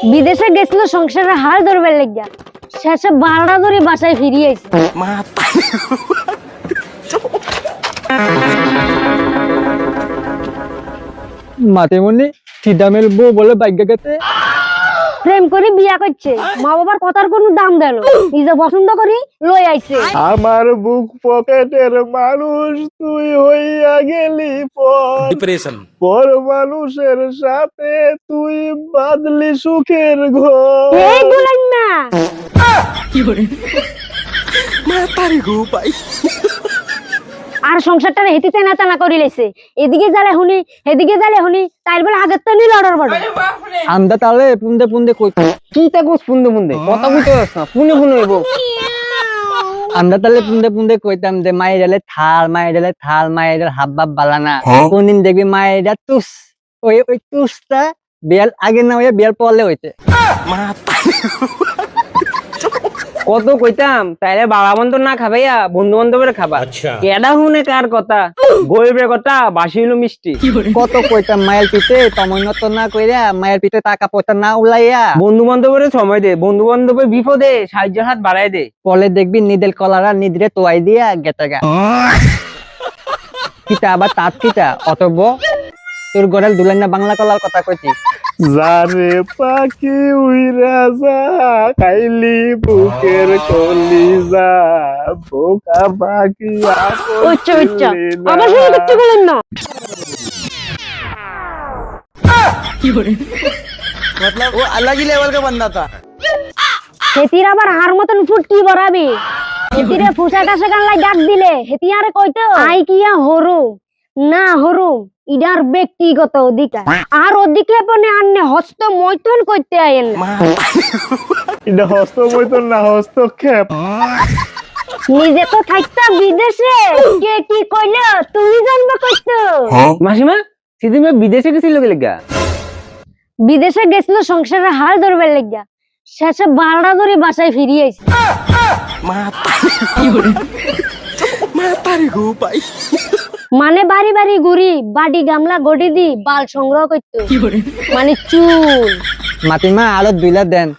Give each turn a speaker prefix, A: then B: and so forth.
A: বিদেশে গেছিল সংসারের হাল ধরবার লাগিয়া, শেষে 12টা ধরে বাসায় ফিরিয়ে আইছে।
B: মাতেমনি সিদামের বউ বলে বাইক গেতে
A: প্রেম করে বিয়া করছে, মা বাবার কথার কোনো দাম দেন, নিজে পছন্দ করি লই আইছে।
C: আমার বুক পকেটের মানুষ তুই হইয়া গেলি
D: ডিপ্রেশন
C: পর মানুষের সাথে তুই বাদলি সুখের ঘর।
A: এই বলেন না, আর সংসারটা হেতি তেনা তেনা করে লেছে, এদিকে জালে হুনি এদিকে জালে হুনি, তাই বলে আগের তো নিল অর্ডার বড়।
B: আমরা তাহলে পুন্দে পুন্দে কই কি তা গোস পুন্দে পুন্দে কথা বুঝতে পারছ না, পুনে পুনে হইব। আমরা তাহলে পুন্দে পুন্দে কইতাম যে মায়ের ডালে থাল, মায়ের ডালে থাল, মায়ের ডাল হাব বাপ বালানা। কোনদিন দেখবি মায়ের ডাল তুস, ওই ওই তুসটা বিয়াল আগে না হইয়া বিয়াল পরলে হইতে।
E: কত কইতাম তাইলে বাবা বন্ধু না খাবাইয়া বন্ধু বান্ধবের খাবা। কেডা হুনে কার কথা, গরিবের কথা বাসিল মিষ্টি।
B: কত কইতাম মায়ের পিঠে তমন্নত না কইরা, মায়ের পিঠে টাকা পয়সা না উলাইয়া
E: বন্ধু বান্ধবের সময় দে, বন্ধু বান্ধবের বিপদে সাহায্যের হাত বাড়াই দে।
B: পরে দেখবি নিদেল কলারা নিদ্রে তোয়াই দিয়া গেটাগা। কিতা আবার তাঁত কিতা অতব তোর গড়াল দুলাই না বাংলা কলার কথা কইছি।
C: যারে পাখি উইরা যা খাইলি বুকের কলিজা, বোকা পাখি
A: উচ্চ উচ্চ আবার শুরু করতে বলেন না।
D: मतलब वो अलग ही लेवल का बंदा था।
A: হেতির আবার হার মতন ফুটকি বরাবি, হেতিরে ফুসা কাছে গান ডাক দিলে হেতি আরে কইতো আই কিয়া হরু না হরু, ইডার ব্যক্তিগত অধিকার, আর অধিকার পনে আন্নে হস্ত মৈথুন করতে আইেন না।
C: এটা হস্তমৈথুন না হস্তক্ষেপ।
A: নিজে তো থাকতা বিদেশে, কে কি কইলো তুমি জন্ম করতো।
E: মাসিমা সেদিন বিদেশে গেছিল লেগা,
A: বিদেশে গেছিল সংসারের হাল ধরবার লাগিয়া, শেষে 12টা ধরে বাসায় ফিরিয়ে আইছে। মানে বাড়ি বাড়ি ঘুরি, বাড়ি গামলা গড়ি দি বাল সংগ্রহ করতো, মানে চুল।
B: মাতিমা আলো দুইলা দেন।